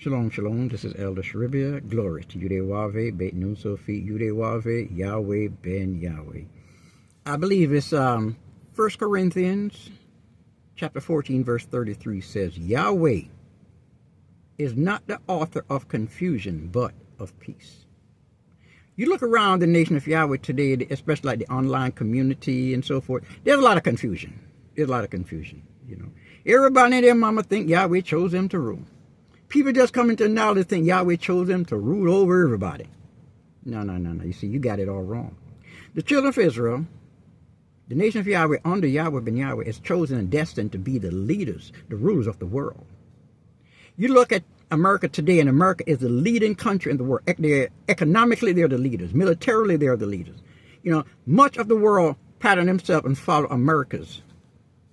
Shalom Shalom, this is Elder Sherebyah. Glory to YAHWEH, Beit Nun Sofi, YAHWEH, Yahweh ben Yahweh. I believe it's 1 Corinthians chapter 14, verse 33 says, Yahweh is not the author of confusion, but of peace. You look around the nation of Yahweh today, especially like the online community and so forth, there's a lot of confusion. There's a lot of confusion, you know. Everybody and their mama think Yahweh chose them to rule. People just coming to knowledge think Yahweh chose them to rule over everybody. No. You see, you got it all wrong. The children of Israel, the nation of Yahweh, under YAHWEH ben Yahweh, is chosen and destined to be the leaders, the rulers of the world. You look at America today, and America is the leading country in the world. Economically, they're the leaders. Militarily, they're the leaders. You know, much of the world pattern themselves and follow America's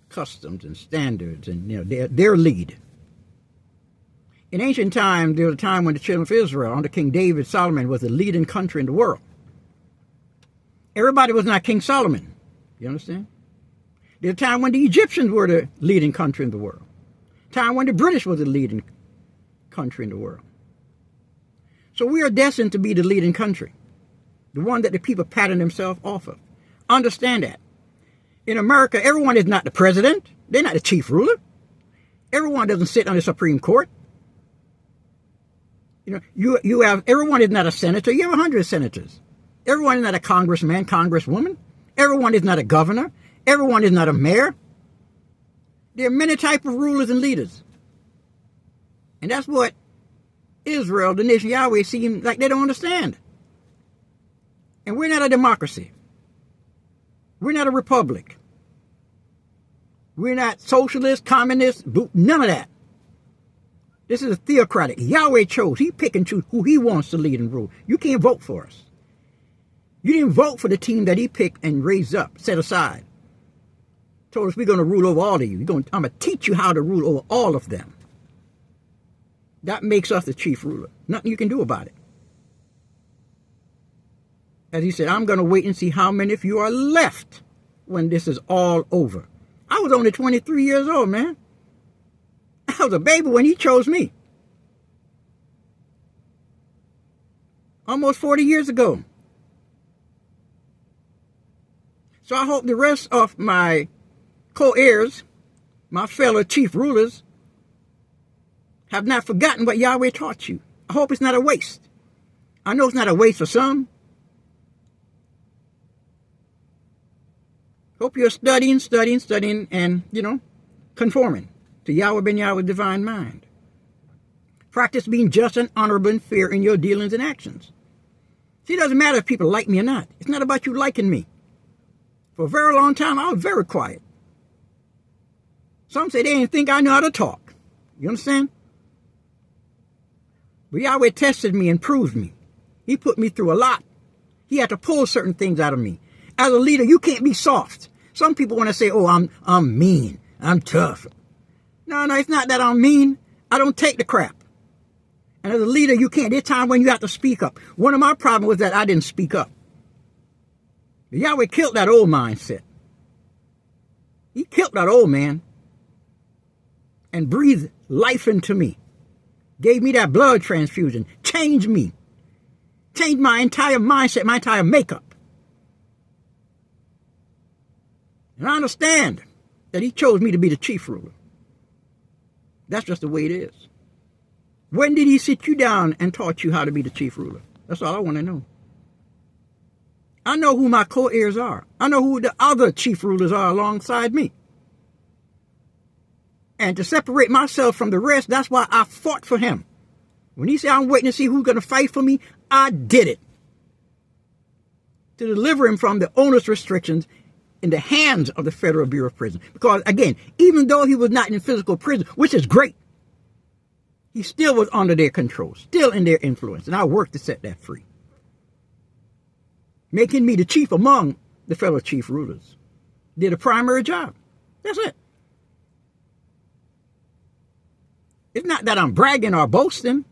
customs and standards, and you know, their lead. In ancient times, there was a time when the children of Israel, under King David, Solomon, was the leading country in the world. Everybody was not King Solomon. You understand? There was a time when the Egyptians were the leading country in the world. A time when the British was the leading country in the world. So we are destined to be the leading country, the one that the people pattern themselves off of. Understand that. In America, everyone is not the president. They're not the chief ruler. Everyone doesn't sit on the Supreme Court. You know, you have, everyone is not a senator. You have 100 senators. Everyone is not a congressman, congresswoman. Everyone is not a governor. Everyone is not a mayor. There are many types of rulers and leaders. And that's what Israel, the nation of Yahweh, seem like they don't understand. And we're not a democracy. We're not a republic. We're not socialist, communist, none of that. This is a theocratic. Yahweh chose. He pick and choose who he wants to lead and rule. You can't vote for us. You didn't vote for the team that he picked and raised up, set aside. Told us we're going to rule over all of you. I'm going to teach you how to rule over all of them. That makes us the chief ruler. Nothing you can do about it. As he said, I'm going to wait and see how many of you are left when this is all over. I was only 23 years old, man. I was a baby when he chose me. Almost 40 years ago. So I hope the rest of my co-heirs, my fellow chief rulers, have not forgotten what Yahweh taught you. I hope it's not a waste. I know it's not a waste for some. Hope you're studying, and, you know, conforming to YAHWEH ben Yahweh's divine mind. Practice being just and honorable and fair in your dealings and actions. See, it doesn't matter if people like me or not. It's not about you liking me. For a very long time, I was very quiet. Some say they didn't think I knew how to talk. You understand? But Yahweh tested me and proved me. He put me through a lot. He had to pull certain things out of me. As a leader, you can't be soft. Some people want to say, oh, I'm mean. I'm tough. No, it's not that I'm mean. I don't take the crap. And as a leader, you can't. There's time when you have to speak up. One of my problems was that I didn't speak up. Yahweh killed that old mindset. He killed that old man and breathed life into me. Gave me that blood transfusion. Changed me. Changed my entire mindset, my entire makeup. And I understand that he chose me to be the chief ruler. That's just the way it is. When did he sit you down and taught you how to be the chief ruler? That's all I want to know. I know who my co-heirs are. I know who the other chief rulers are alongside me. And to separate myself from the rest, that's why I fought for him. When he said, I'm waiting to see who's going to fight for me, I did it. To deliver him from the onerous restrictions in the hands of the Federal Bureau of Prisons. Because, again, even though he was not in physical prison, which is great, he still was under their control, still in their influence. And I worked to set that free. Making me the chief among the fellow chief rulers. Did a primary job. That's it. It's not that I'm bragging or boasting.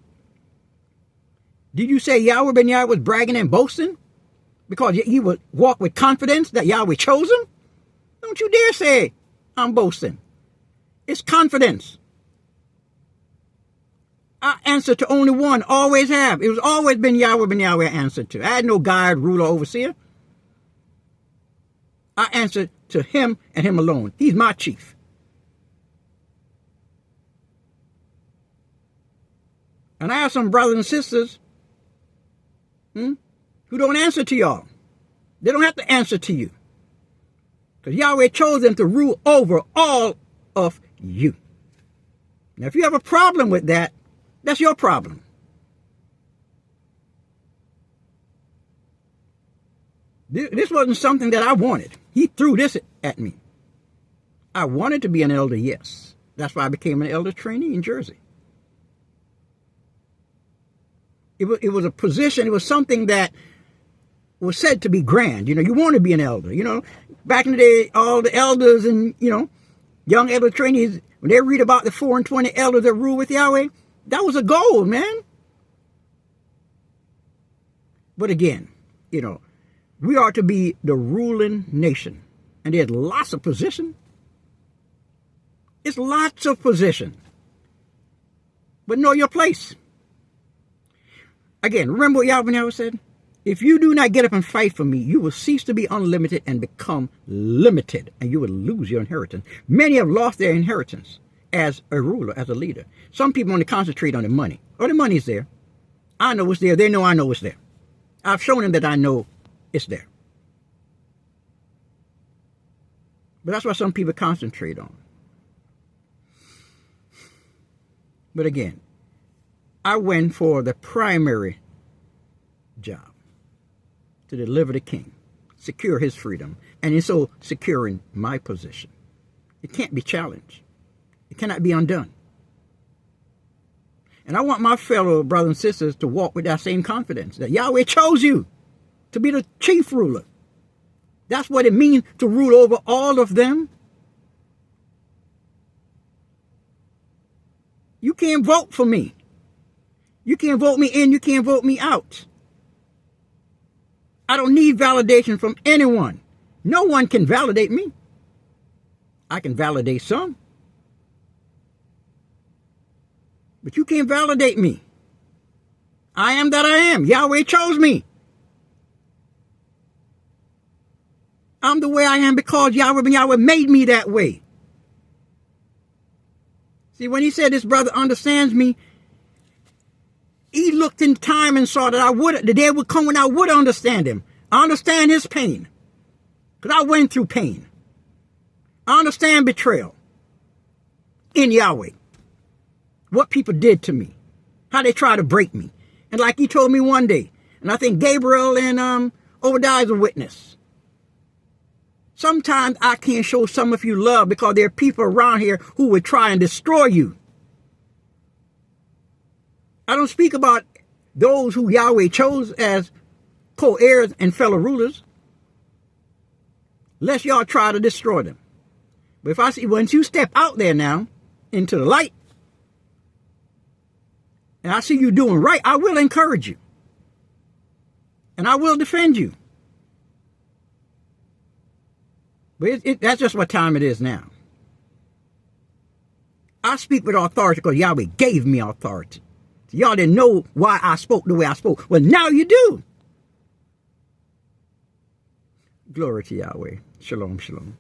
Did you say YAHWEH ben Yahweh was bragging and boasting? Because he would walk with confidence that Yahweh chose him? Don't you dare say I'm boasting. It's confidence. I answer to only one, always have. It was always been YAHWEH ben YAHWEH I answered to. I had no guide, ruler, overseer. I answered to him and him alone. He's my chief. And I have some brothers and sisters who don't answer to y'all. They don't have to answer to you. Because YAHWEH chose them to rule over all of you. Now, if you have a problem with that, that's your problem. This wasn't something that I wanted. He threw this at me. I wanted to be an elder, yes. That's why I became an elder trainee in Jersey. It was a position, it was something that was said to be grand. You want to be an elder. Back in the day, all the elders and, young elder trainees, when they read about the 4 and 20 elders that rule with YAHWEH, that was a goal, man. But again, we are to be the ruling nation. And there's lots of position. It's lots of position. But know your place. Again, remember what YAHWEH said? If you do not get up and fight for me, you will cease to be unlimited and become limited, and you will lose your inheritance. Many have lost their inheritance as a ruler, as a leader. Some people only concentrate on the money. Oh, the money's there. I know it's there. They know I know it's there. I've shown them that I know it's there. But that's what some people concentrate on. But again, I went for the primary job, to deliver the king, secure his freedom, and in so securing my position. It can't be challenged. It cannot be undone. And I want my fellow brothers and sisters to walk with that same confidence, that YAHWEH chose you to be the chief ruler. That's what it means to rule over all of them. You can't vote for me. You can't vote me in, you can't vote me out. I don't need validation from anyone. No one can validate me. I can validate some. But you can't validate me. I am that I am. YAHWEH chose me. I'm the way I am because YAHWEH ben YAHWEH made me that way. See, when he said this brother understands me, he looked in time and saw that the day would come when I would understand him. I understand his pain. Because I went through pain. I understand betrayal in YAHWEH. What people did to me. How they tried to break me. And like he told me one day, and I think Gabriel and Obadiah is a witness. Sometimes I can't show some of you love because there are people around here who would try and destroy you. I don't speak about those who YAHWEH chose as co-heirs and fellow rulers, lest y'all try to destroy them. But if I see, once you step out there now into the light, and I see you doing right, I will encourage you. And I will defend you. But that's just what time it is now. I speak with authority because YAHWEH gave me authority. So y'all didn't know why I spoke the way I spoke. Well, now you do. Glory to YAHWEH. Shalom, shalom.